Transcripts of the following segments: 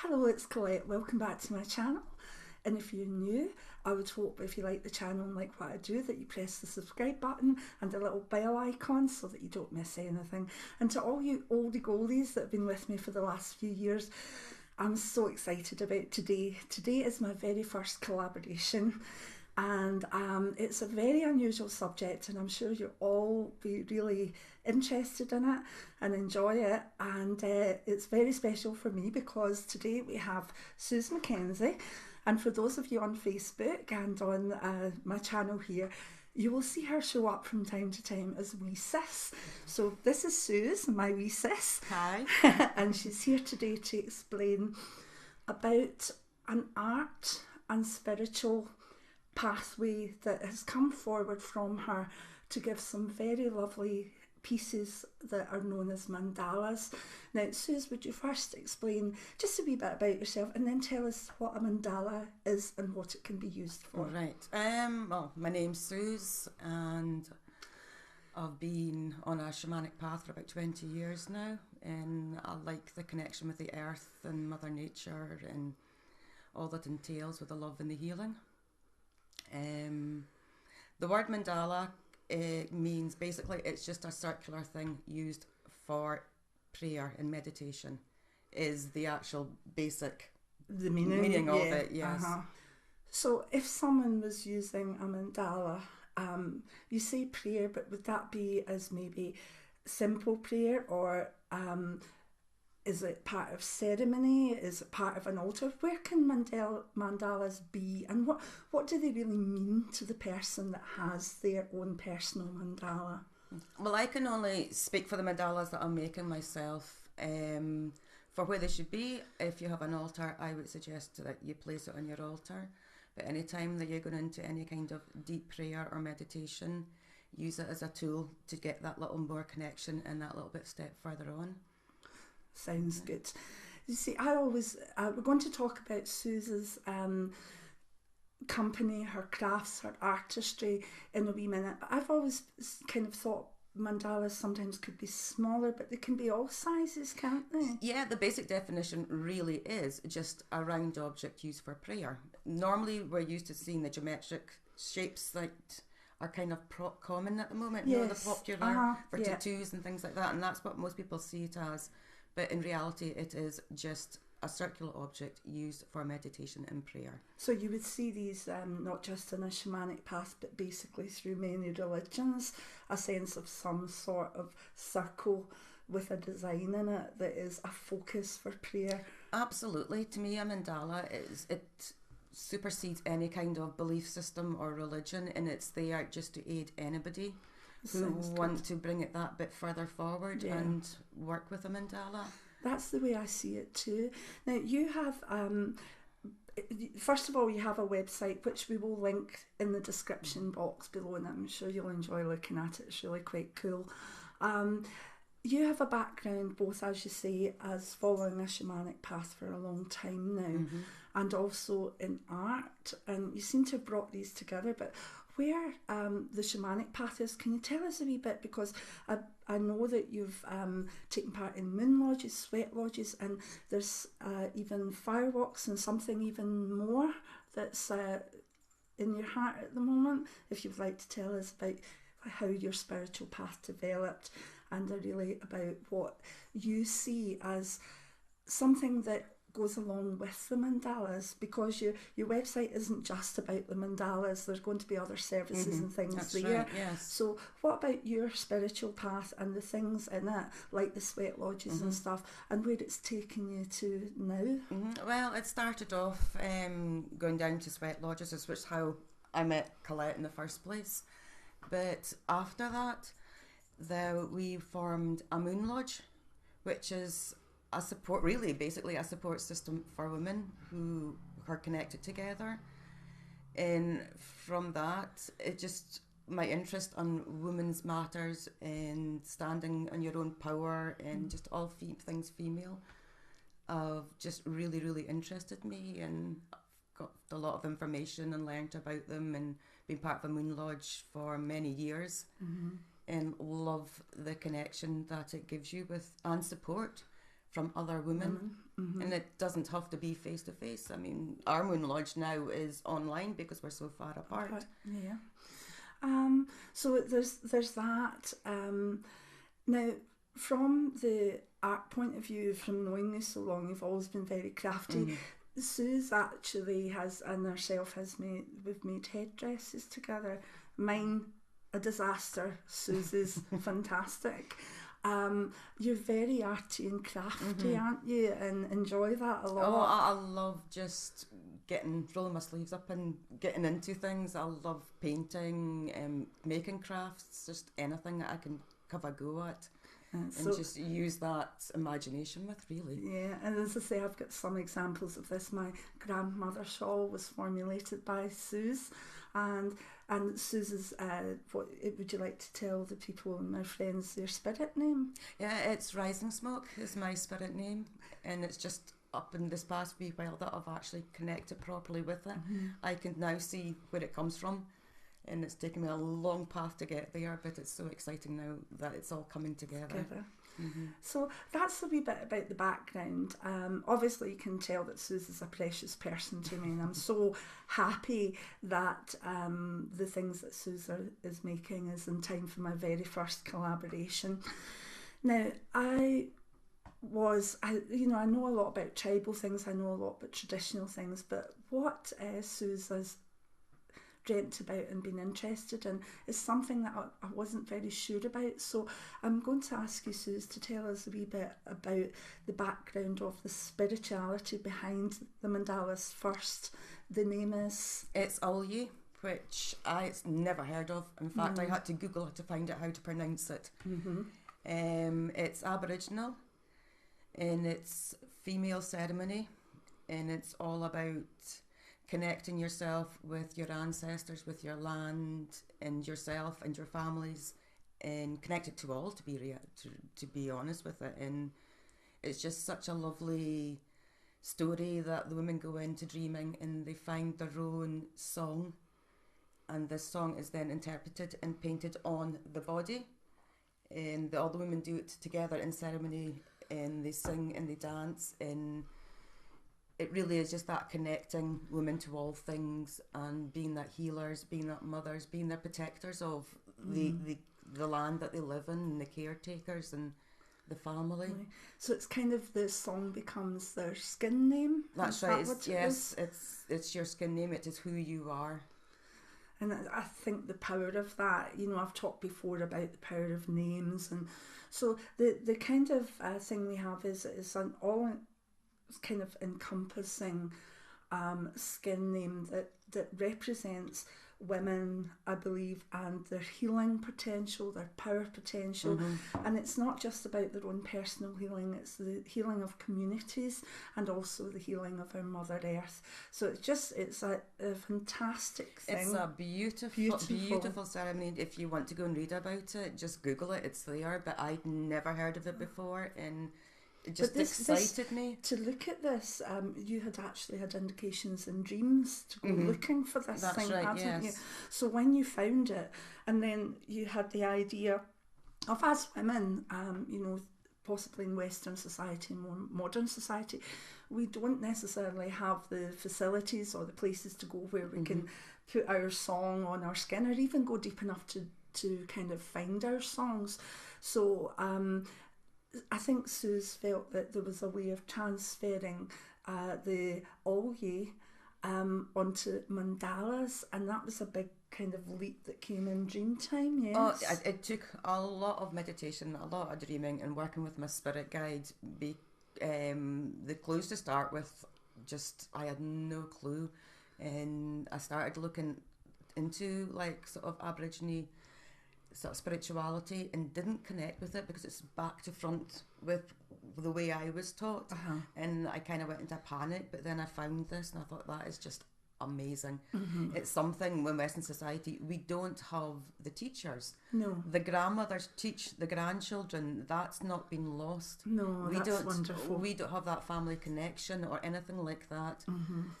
Hello, it's Colette. Welcome back to my channel. And if you're new, I would hope if you like the channel and like what I do that you press the subscribe button and the little bell icon so that you don't miss anything. And to all you oldie goldies that have been with me for the last few years, I'm so excited about today. Today is my very first collaboration, and it's a very unusual subject, and I'm sure you'll all be really interested in it and enjoy it. And it's very special for me because today we have Sooz Mackenzie, and for those of you on Facebook and on my channel here, you will see her show up from time to time as wee sis. So this is Sooz, my wee sis. Hi. And she's here today to explain about an art and spiritual pathway that has come forward from her to give some very lovely pieces that are known as mandalas. Now, Sooz, would you first explain just a wee bit about yourself and then tell us what a mandala is and what it can be used for? Right. Well, my name's Sooz, and I've been on a shamanic path for about 20 years now, and I like the connection with the earth and Mother Nature and all that entails with the love and the healing. The word mandala, it means basically it's just a circular thing used for prayer and meditation, is the actual basic meaning of it, yes. So if someone was using a mandala, you say prayer, but would that be as maybe simple prayer, or is it part of ceremony? Is it part of an altar? Where can mandalas be, and what do they really mean to the person that has their own personal mandala? Well, I can only speak for the mandalas that I'm making myself. For where they should be, if you have an altar, I would suggest that you place it on your altar. But any time that you're going into any kind of deep prayer or meditation, use it as a tool to get that little more connection and that little bit step further on. Sounds good. You see, I always, we're going to talk about Sooz's company, her crafts, her artistry in a wee minute, but I've always kind of thought mandalas sometimes could be smaller, but they can be all sizes, can't they? Yeah, the basic definition really is just a round object used for prayer. Normally we're used to seeing the geometric shapes that are kind of common at the moment, yes. You know, the popular for tattoos and things like that, and that's what most people see it as. But in reality, it is just a circular object used for meditation and prayer. So you would see these not just in a shamanic path, but basically through many religions, a sense of some sort of circle with a design in it that is a focus for prayer. Absolutely. To me, a mandala it supersedes any kind of belief system or religion, and it's there just to aid anybody who want to bring it that bit further forward and work with a mandala. That's the way I see it too. Now you have, first of all, you have a website which we will link in the description box below, and I'm sure you'll enjoy looking at it. It's really quite cool. You have a background both, as you say, as following a shamanic path for a long time now, and also in art, and you seem to have brought these together, but where the shamanic path is, can you tell us a wee bit? Because I know that you've taken part in moon lodges, sweat lodges, and there's even firewalks and something even more that's in your heart at the moment. If you'd like to tell us about how your spiritual path developed, and really about what you see as something that goes along with the mandalas, because your website isn't just about the mandalas, there's going to be other services and things. That's there. Right, yes. So what about your spiritual path and the things in it, like the sweat lodges and stuff, and where it's taken you to now? Well, it started off going down to sweat lodges, which is how I met Colette in the first place. But after that, we formed a moon lodge, which is a support, really basically a support system for women who are connected together. And from that, it just, my interest on women's matters and standing on your own power and just all things female just really, really interested me, and I've got a lot of information and learned about them and been part of a moon lodge for many years, and love the connection that it gives you with and support from other women. And it doesn't have to be face to face. I mean, our Moon Lodge now is online because we're so far apart. Yeah. So there's that. Now, from the art point of view, from knowing you so long, you've always been very crafty. Sooz actually has, and herself we've made headdresses together. Mine, a disaster. Sooz's fantastic. You're very arty and crafty, aren't you? And enjoy that a lot. Oh, I love just rolling my sleeves up and getting into things. I love painting, making crafts, just anything that I can have a go at. And just use that imagination with, really. Yeah, and as I say, I've got some examples of this. My grandmother's shawl was formulated by Sooz, and Sooz's, what would you like to tell the people and my friends their spirit name? Yeah, it's Rising Smoke is my spirit name, and it's just up in this past wee while that I've actually connected properly with it. I can now see where it comes from. And it's taken me a long path to get there, but it's so exciting now that it's all coming together. So that's a wee bit about the background. Obviously you can tell that Sooz is a precious person to me, and I'm so happy that the things that Sooz is making is in time for my very first collaboration. Now, I know a lot about tribal things, I know a lot about traditional things, but what Sooz has dreamt about and been interested in is something that I wasn't very sure about. So I'm going to ask you, Sooz, to tell us a wee bit about the background of the spirituality behind the mandalas first. The name is? It's Awelye, which I never heard of. In fact, I had to Google it to find out how to pronounce it. It's Aboriginal, and it's female ceremony, and it's all about connecting yourself with your ancestors, with your land, and yourself and your families, and connected to all, to be honest with it. And it's just such a lovely story that the women go into dreaming and they find their own song, and this song is then interpreted and painted on the body, and all the women do it together in ceremony, and they sing and they dance, and it really is just that connecting women to all things and being that healers, being that mothers, being the protectors of the land that they live in, and the caretakers and the family. So it's kind of, the song becomes their skin name? That's right. It's your skin name. It is who you are. And I think the power of that, I've talked before about the power of names, and so the kind of thing we have is an all kind of encompassing skin name that represents women, I believe, and their healing potential, their power potential. And it's not just about their own personal healing, it's the healing of communities and also the healing of our Mother Earth. So it's a fantastic thing. It's a beautiful ceremony. If you want to go and read about it, just Google it, it's there, but I'd never heard of it before, and it just excited me. To look at this, you had actually had indications in dreams to go looking for this thing, hadn't you? So when you found it, and then you had the idea of, as women, possibly in Western society, more modern society, we don't necessarily have the facilities or the places to go where we can put our song on our skin, or even go deep enough to kind of find our songs. So I think Sooz felt that there was a way of transferring the Awelye onto mandalas, and that was a big kind of leap that came in Dreamtime. Yes. Oh, it took a lot of meditation, a lot of dreaming, and working with my spirit guide. The clues to start with, just I had no clue, and I started looking into like sort of Aborigine sort of spirituality, and didn't connect with it because it's back to front with the way I was taught, and I kind of went into a panic. But then I found this, and I thought, that is just amazing. It's something when Western society we don't have the teachers. No, the grandmothers teach the grandchildren. That's not been lost. No, that's wonderful. We don't have that family connection or anything like that.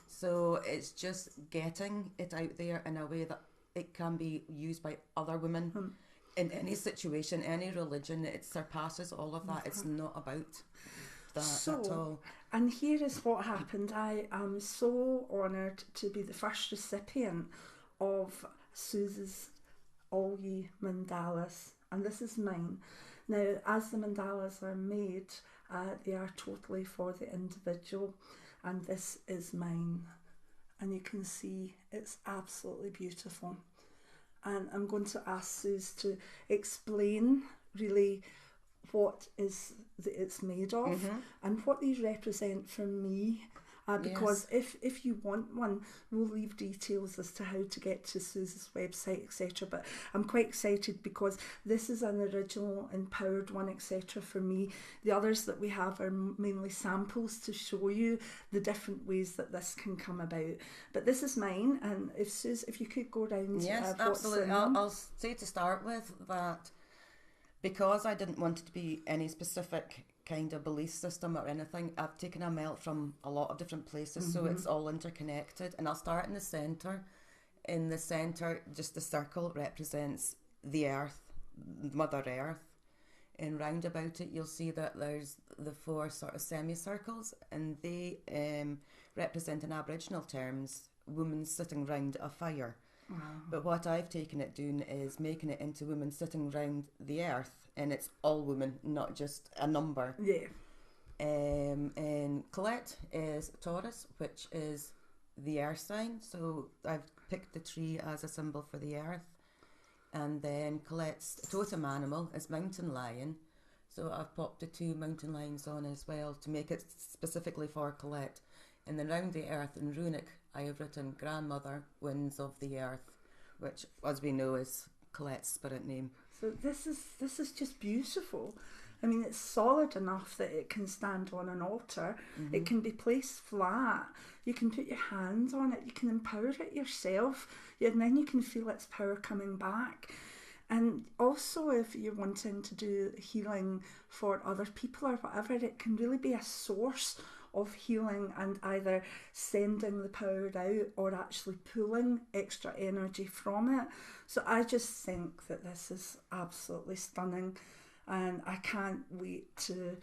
So it's just getting it out there in a way that it can be used by other women in any situation, any religion. It surpasses all of that. It's not about that at all. And here is what happened. I am so honoured to be the first recipient of Sooz's Awelye Mandalas, and this is mine. Now, as the mandalas are made, they are totally for the individual, and this is mine. And you can see it's absolutely beautiful. And I'm going to ask Sooz to explain really what it's made of and what these represent for me. Because if you want one, we'll leave details as to how to get to Sooz's website, etc. But I'm quite excited because this is an original empowered one, etc. for me. The others that we have are mainly samples to show you the different ways that this can come about. But this is mine, and if Sooz, if you could go round. Yes, absolutely. I'll say to start with that because I didn't want it to be any specific kind of belief system or anything, I've taken a melt from a lot of different places, so it's all interconnected. And I'll start in the centre. In the centre, just the circle represents the earth, Mother Earth. And round about it, you'll see that there's the 4 sort of semicircles, and they represent in Aboriginal terms women sitting round a fire. Wow. But what I've taken it doing is making it into women sitting round the earth, and it's all women, not just a number. Yeah. And Colette is Taurus, which is the earth sign. So I've picked the tree as a symbol for the earth. And then Colette's totem animal is mountain lion. So I've popped the 2 mountain lions on as well to make it specifically for Colette. And then round the earth in runic, I have written grandmother, winds of the earth, which, as we know, is Colette's spirit name. So this is just beautiful. I mean, it's solid enough that it can stand on an altar. It can be placed flat. You can put your hands on it. You can empower it yourself. And then you can feel its power coming back. And also, if you're wanting to do healing for other people or whatever, it can really be a source of healing and either sending the power out or actually pulling extra energy from it. So I just think that this is absolutely stunning, and I can't wait to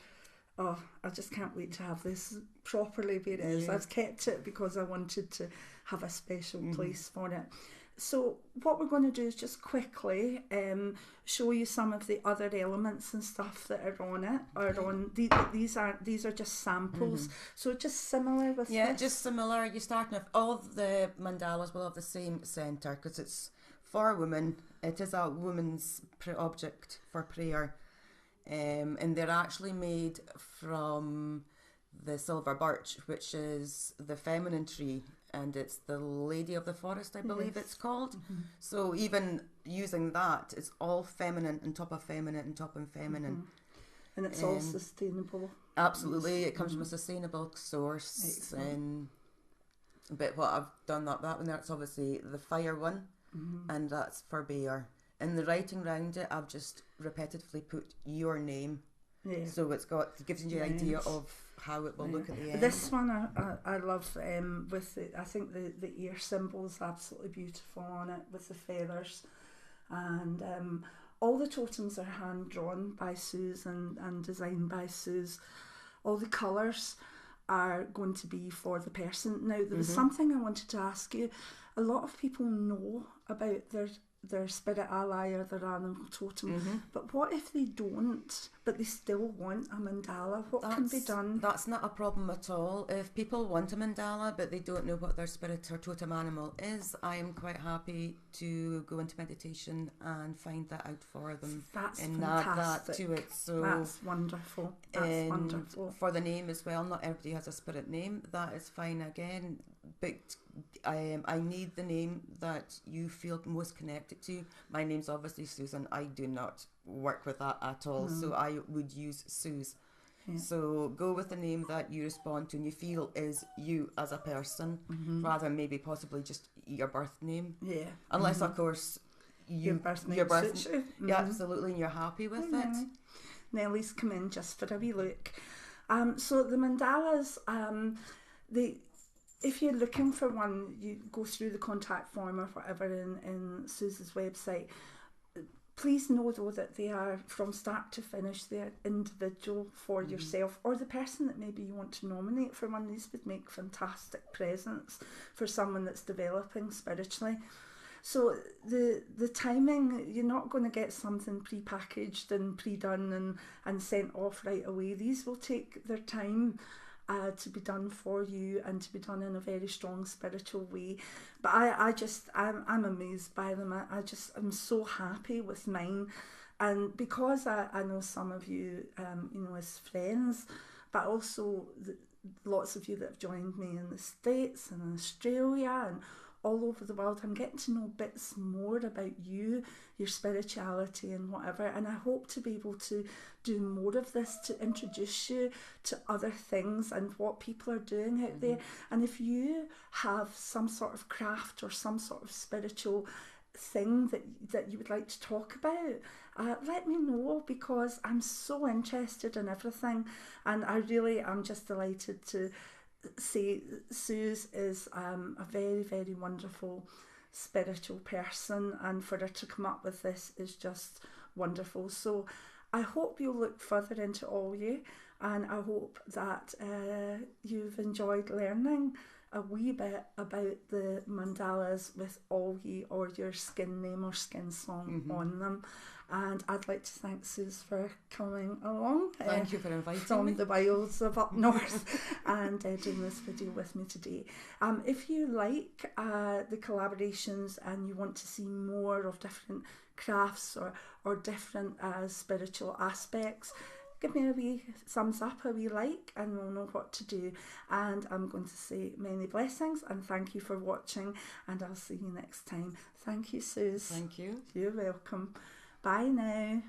I just can't wait to have this properly where it is. I've kept it because I wanted to have a special place for it. So what we're going to do is just quickly show you some of the other elements and stuff that are on it. These are just samples. So just similar with this. Just similar. You're starting with all of the mandalas will have the same centre because it's for women. It is a woman's object for prayer, and they're actually made from the silver birch, which is the feminine tree. And it's the Lady of the Forest, I believe it's called. So even using that, it's all feminine on top of feminine on top of feminine. And it's all sustainable. Absolutely, it comes from a sustainable source. But what I've done that one, that's obviously the fire one, and that's for bear. In the writing round it, I've just repetitively put your name. Yeah. So it gives you an idea of how it will look at the end. This one I love with I think the ear symbol is absolutely beautiful on it with the feathers, and all the totems are hand drawn by Sooz and designed by Sooz. All the colours are going to be for the person. Now there was something I wanted to ask you. A lot of people know about their spirit ally or their animal totem, but what if they don't, but they still want a mandala? What can be done? That's not a problem at all. If people want a mandala but they don't know what their spirit or totem animal is, I am quite happy to go into meditation and find that out for them. That's and fantastic. add that to it. So that's wonderful. That's wonderful. For the name as well, not everybody has a spirit name. That is fine again, but I need the name that you feel most connected to. My name's obviously Susan. I do not work with that at all, so I would use Sooz. So go with the name that you respond to and you feel is you as a person, rather than maybe possibly just your birth name. Yeah. Unless of course your birth name suits you. Yeah, absolutely, and you're happy with it. Nellie's come in just for a wee look. So the mandalas, if you're looking for one, you go through the contact form or whatever in Sooz's website. please know though that they are from start to finish, they're individual for yourself or the person that maybe you want to nominate for one. These would make fantastic presents for someone that's developing spiritually. So the timing, you're not going to get something pre-packaged and pre-done and sent off right away. These will take their time to be done for you and to be done in a very strong spiritual way. But I'm amazed by them. I'm so happy with mine. And because I know some of you, as friends, but also lots of you that have joined me in the States and in Australia and all over the world, I'm getting to know bits more about you, your spirituality and whatever, and I hope to be able to do more of this, to introduce you to other things and what people are doing out there. And if you have some sort of craft or some sort of spiritual thing that you would like to talk about, let me know, because I'm so interested in everything, and I really am just delighted to say Sooz is a very, very wonderful spiritual person, and for her to come up with this is just wonderful. So I hope you'll look further into Awelye, and I hope that you've enjoyed learning a wee bit about the mandalas with Awelye or your skin name or skin song on them. And I'd like to thank Sooz for coming along. Thank you for inviting from me. the wilds of up north and doing this video with me today. If you like the collaborations and you want to see more of different crafts or different spiritual aspects, give me a wee thumbs up, a wee like, and we'll know what to do. And I'm going to say many blessings and thank you for watching, and I'll see you next time. Thank you, Sooz. Thank you. You're welcome. Bye now.